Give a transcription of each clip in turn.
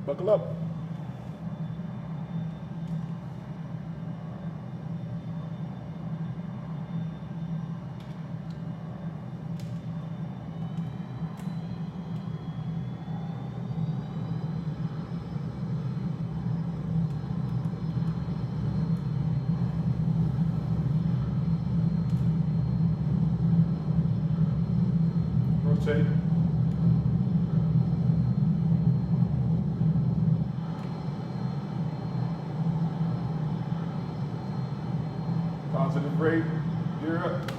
Buckle up. Rotate. Positive rate. Gear up.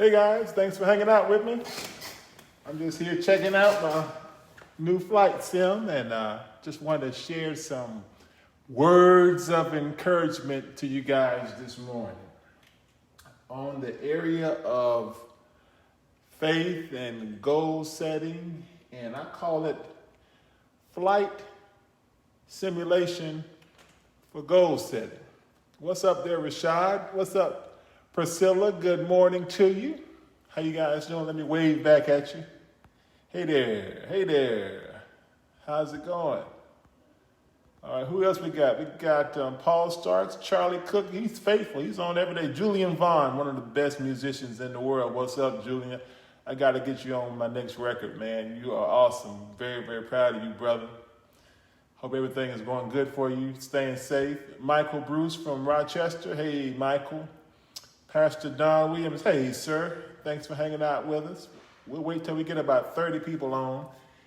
Hey guys, thanks for hanging out with me. I'm just here checking out my new flight sim and just wanted to share some words of encouragement to you guys this morning on the area of faith and goal setting, and I call it flight simulation for goal setting. What's up there, Rashad? What's up, Priscilla? Good morning to you. How you guys doing? Let me wave back at you. Hey there. Hey there. How's it going? All right, who else we got? We got Paul Starks, Charlie Cook. He's faithful. He's on every day. Julian Vaughn, one of the best musicians in the world. What's up, Julian? I got to get you on my next record, man. You are awesome. Very, very proud of you, brother. Hope everything is going good for you. Staying safe. Michael Bruce from Rochester. Hey, Michael. Pastor Don Williams. Hey, sir. Thanks for hanging out with us. We'll wait till we get about 30 people on.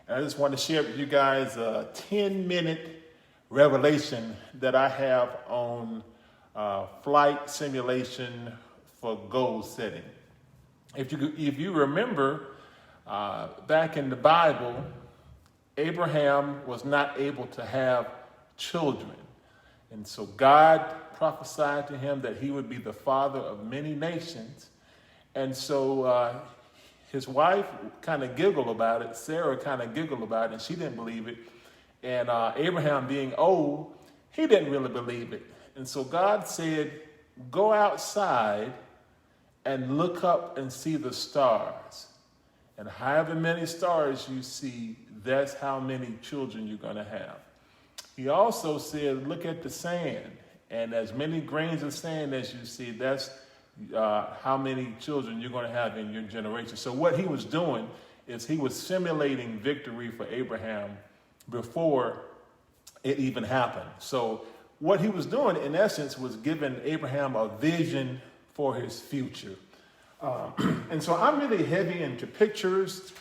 And I just want to share with you guys a 10-minute revelation that I have on flight simulation for goal setting. If you remember, back in the Bible, Abraham was not able to have children. And so God prophesied to him that he would be the father of many nations. And so his wife kind of giggled about it. Sarah kind of giggled about it, and she didn't believe it. And Abraham, being old, he didn't really believe it. And so God said, go outside and look up and see the stars. And however many stars you see, that's how many children you're going to have. He also said, look at the sand. And as many grains of sand as you see, that's how many children you're going to have in your generation. So what he was doing is he was simulating victory for Abraham before it even happened. So what he was doing, in essence, was giving Abraham a vision for his future. And so I'm really heavy into pictures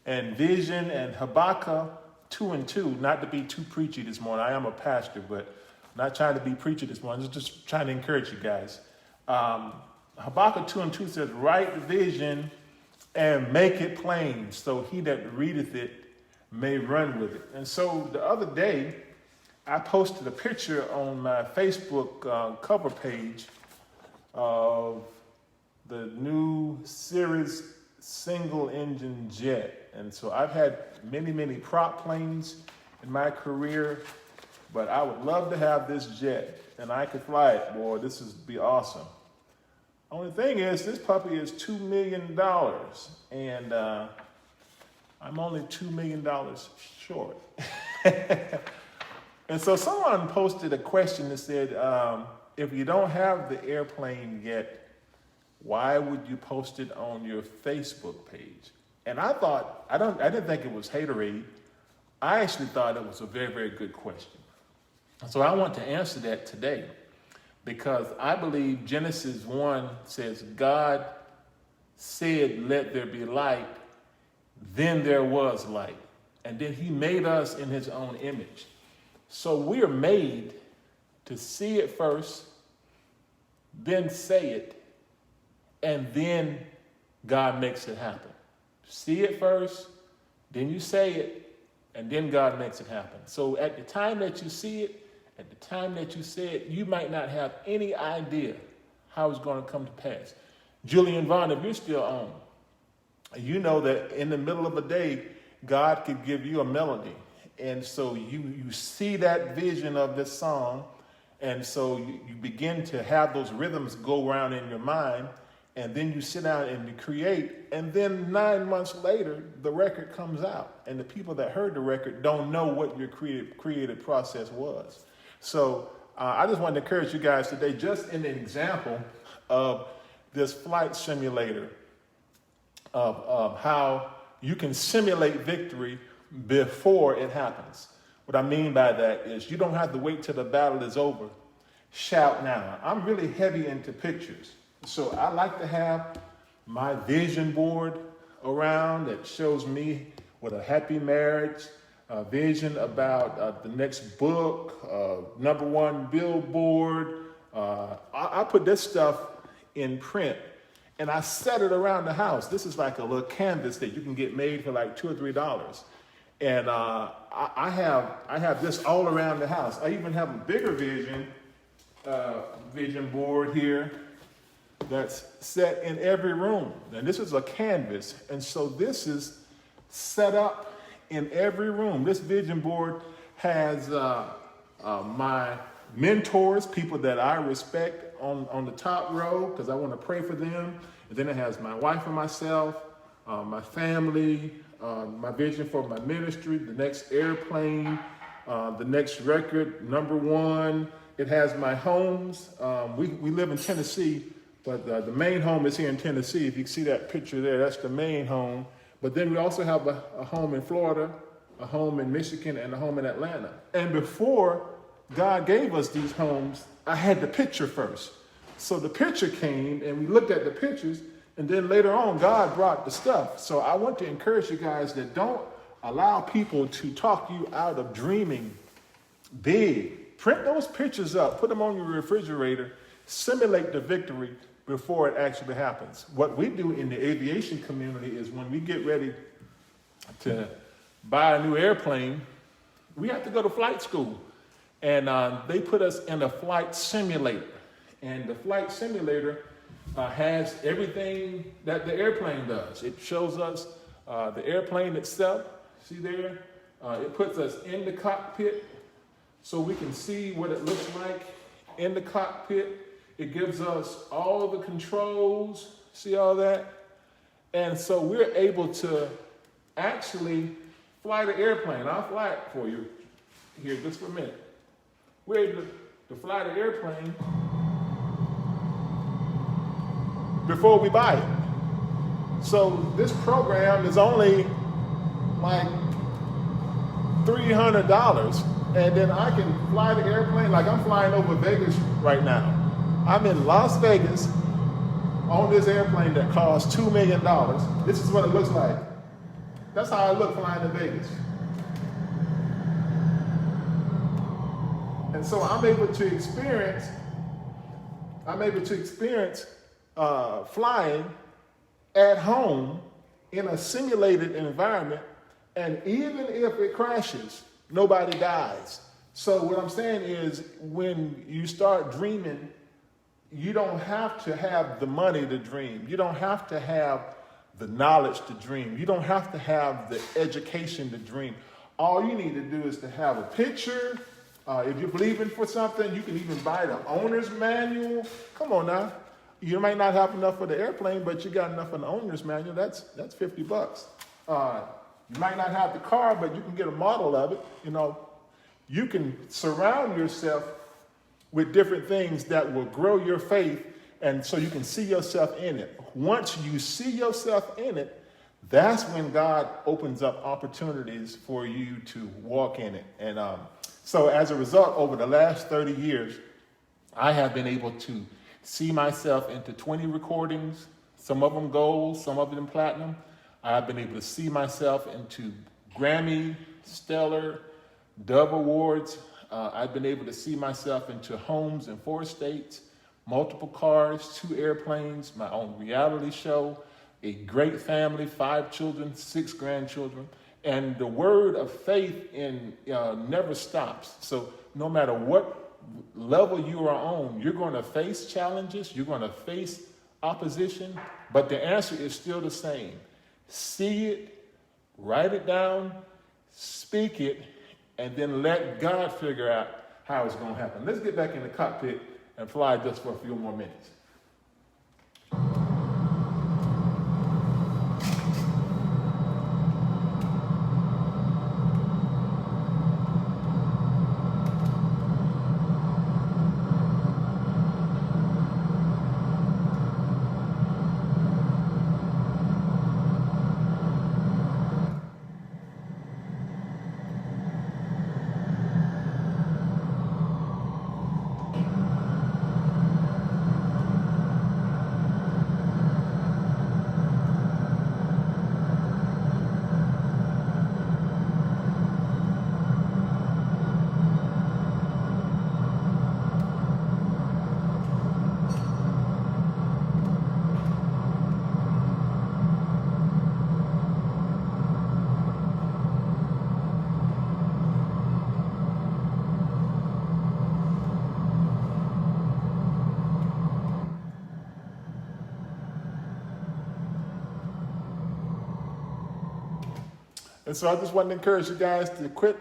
and vision and Habakkuk 2:2, not to be too preachy this morning. I am a pastor, but not trying to be preachy this morning. Just trying to encourage you guys. Habakkuk 2:2 says, write vision and make it plain, so he that readeth it may run with it. And so the other day, I posted a picture on my Facebook cover page of the new Cirrus single engine jet. And so I've had many, many prop planes in my career, but I would love to have this jet and I could fly it. Boy, this would be awesome. Only thing is, this puppy is $2 million, and I'm only $2 million short. And so someone posted a question that said, if you don't have the airplane yet, why would you post it on your Facebook page? And I thought, I didn't think it was haterade. I actually thought it was a very, very good question. So I want to answer that today because I believe Genesis 1 says, God said, let there be light, then there was light. And then he made us in his own image. So we are made to see it first, then say it, and then God makes it happen. See it first, then you say it, and then God makes it happen. So at the time that you see it, at the time that you say it, you might not have any idea how it's going to come to pass. Julian Vaughn, if you're still on, you know that in the middle of a day, God could give you a melody. And so you see that vision of this song, and so you begin to have those rhythms go around in your mind, and then you sit down and you create, and then 9 months later, the record comes out, and the people that heard the record don't know what your creative process was. So I just wanted to encourage you guys today, just in an example of this flight simulator, of how you can simulate victory before it happens. What I mean by that is you don't have to wait till the battle is over. Shout now. I'm really heavy into pictures. So I like to have my vision board around that shows me with a happy marriage, a vision about the next book, #1 billboard. I put this stuff in print and I set it around the house. This is like a little canvas that you can get made for like $2 or $3. And I have this all around the house. I even have a bigger vision board here that's set in every room. And this is a canvas. And so this is set up in every room. This vision board has my mentors, people that I respect on the top row because I want to pray for them. And then it has my wife and myself, my family, my vision for my ministry, the next airplane, the next record, #1. It has my homes. We live in Tennessee, but the main home is here in Tennessee. If you can see that picture there, that's the main home. But then we also have a home in Florida, a home in Michigan, and a home in Atlanta. And before God gave us these homes, I had the picture first. So the picture came, and we looked at the pictures, and then later on, God brought the stuff. So I want to encourage you guys that don't allow people to talk you out of dreaming big. Print those pictures up, put them on your refrigerator, simulate the victory before it actually happens. What we do in the aviation community is when we get ready to buy a new airplane, we have to go to flight school. And they put us in a flight simulator. And the flight simulator has everything that the airplane does. It shows us the airplane itself. See there? It puts us in the cockpit so we can see what it looks like in the cockpit. It gives us all the controls. See all that? And so we're able to actually fly the airplane. I'll fly it for you here just for a minute. We're able to fly the airplane before we buy it. So this program is only like $300, and then I can fly the airplane like I'm flying over Vegas right now. I'm in Las Vegas on this airplane that costs $2 million. This is what it looks like. That's how I look flying to Vegas. And so I'm able to experience flying at home in a simulated environment, and even if it crashes, nobody dies. So what I'm saying is, when you start dreaming, you don't have to have the money to dream. You don't have to have the knowledge to dream. You don't have to have the education to dream. All you need to do is to have a picture. If you're believing for something, you can even buy the owner's manual. Come on now. You might not have enough for the airplane, but you got enough for the owner's manual. That's $50. You might not have the car, but you can get a model of it. You know, you can surround yourself with different things that will grow your faith, and so you can see yourself in it. Once you see yourself in it, that's when God opens up opportunities for you to walk in it. And so as a result, over the last 30 years, I have been able to see myself into 20 recordings, some of them gold, some of them platinum. I've been able to see myself into Grammy, Stellar, Dove Awards. I've been able to see myself into homes in 4 states, multiple cars, 2 airplanes, my own reality show, a great family, 5 children, 6 grandchildren. And the word of faith never stops. So no matter what level you are on, you're going to face challenges, you're going to face opposition, but the answer is still the same. See it, write it down, speak it, and then let God figure out how it's going to happen. Let's get back in the cockpit and fly just for a few more minutes. And so I just want to encourage you guys to quit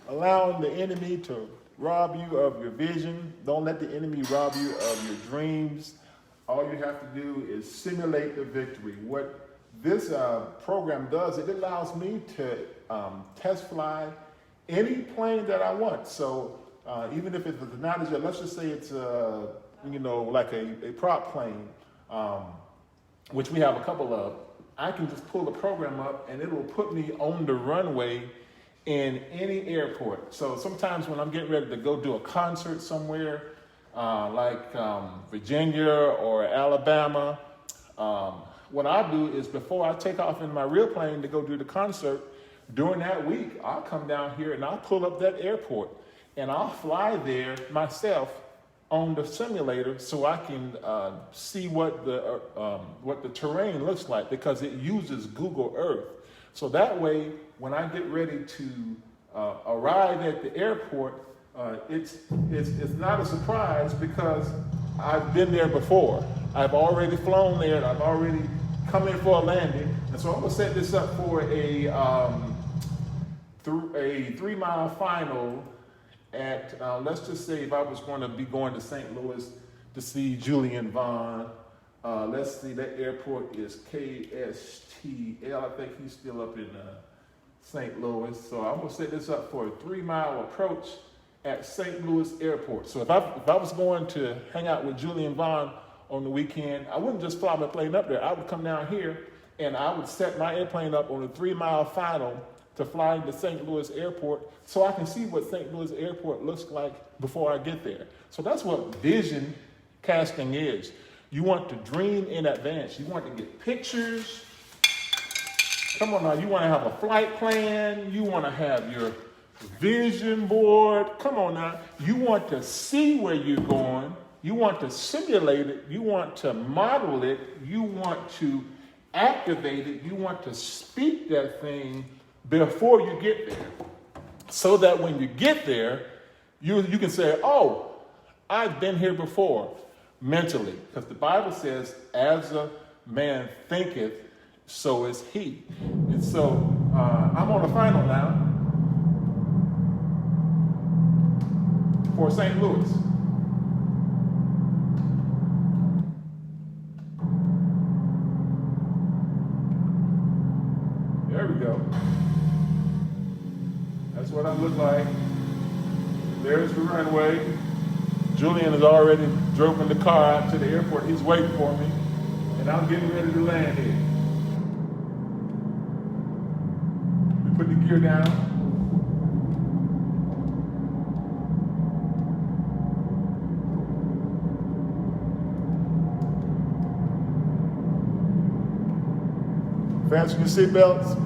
allowing the enemy to rob you of your vision. Don't let the enemy rob you of your dreams. All you have to do is simulate the victory. What this program does, it allows me to test fly any plane that I want. So even if it's not as let's just say it's like a prop plane, which we have a couple of. I can just pull the program up and it will put me on the runway in any airport. So sometimes when I'm getting ready to go do a concert somewhere, like Virginia or Alabama, what I do is before I take off in my real plane to go do the concert, during that week, I'll come down here and I'll pull up that airport and I'll fly there myself on the simulator so I can see what the terrain looks like, because it uses Google Earth. So that way, when I get ready to arrive at the airport, it's not a surprise because I've been there before. I've already flown there and I've already come in for a landing. And so I'm gonna set this up for a 3-mile final at, let's just say if I was going to be going to St. Louis to see Julian Vaughn, let's see, that airport is KSTL. I think he's still up in St. Louis. So I'm going to set this up for a 3-mile approach at St. Louis Airport. So if I was going to hang out with Julian Vaughn on the weekend, I wouldn't just fly my plane up there. I would come down here and I would set my airplane up on a 3-mile final to fly into St. Louis Airport so I can see what St. Louis Airport looks like before I get there. So that's what vision casting is. You want to dream in advance. You want to get pictures. Come on now, you want to have a flight plan. You want to have your vision board. Come on now. You want to see where you're going. You want to simulate it. You want to model it. You want to activate it. You want to speak that thing before you get there, so that when you get there, you can say, oh, I've been here before, mentally. Because the Bible says, as a man thinketh, so is he. And so I'm on the final now for St. Louis. There we go. That's what I look like. There's the runway. Julian has already driven the car out to the airport. He's waiting for me, and I'm getting ready to land here. We put the gear down. Fasten your seatbelts.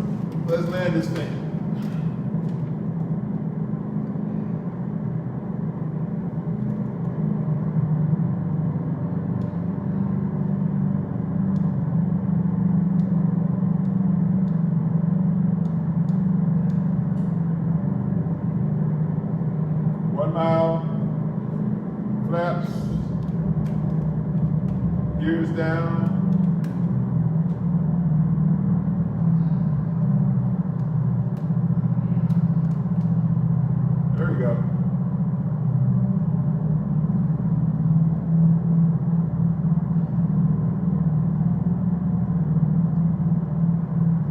Let's land this thing. Mile, flaps, gears down. There we go.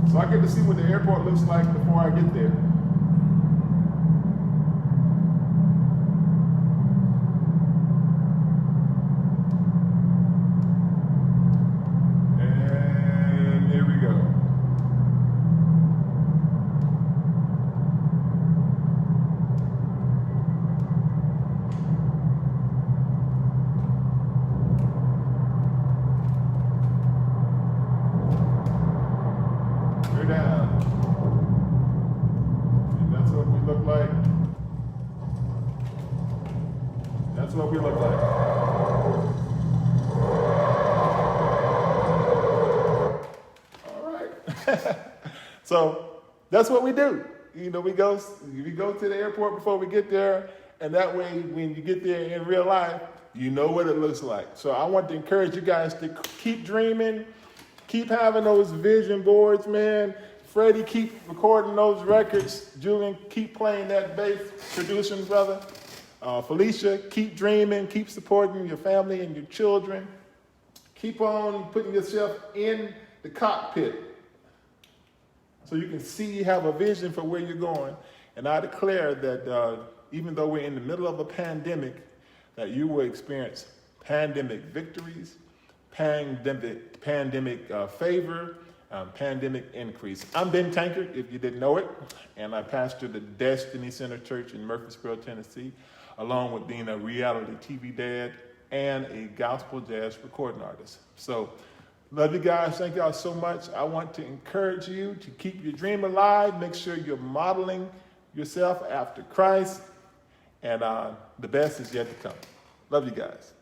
So I get to see what the airport looks like before I get there. Down. And that's what we look like. That's what we look like. All right. So that's what we do. You know, we go to the airport before we get there, and that way when you get there in real life, you know what it looks like. So I want to encourage you guys to keep dreaming. Keep having those vision boards, man. Freddie, keep recording those records. Julian, keep playing that bass, producing, brother. Felicia, keep dreaming. Keep supporting your family and your children. Keep on putting yourself in the cockpit so you can see, have a vision for where you're going. And I declare that even though we're in the middle of a pandemic, that you will experience pandemic victories, pandemic favor, pandemic increase. I'm Ben Tankard, if you didn't know it, and I pastor the Destiny Center Church in Murfreesboro, Tennessee, along with being a reality TV dad and a gospel jazz recording artist. So, love you guys. Thank y'all so much. I want to encourage you to keep your dream alive. Make sure you're modeling yourself after Christ, and the best is yet to come. Love you guys.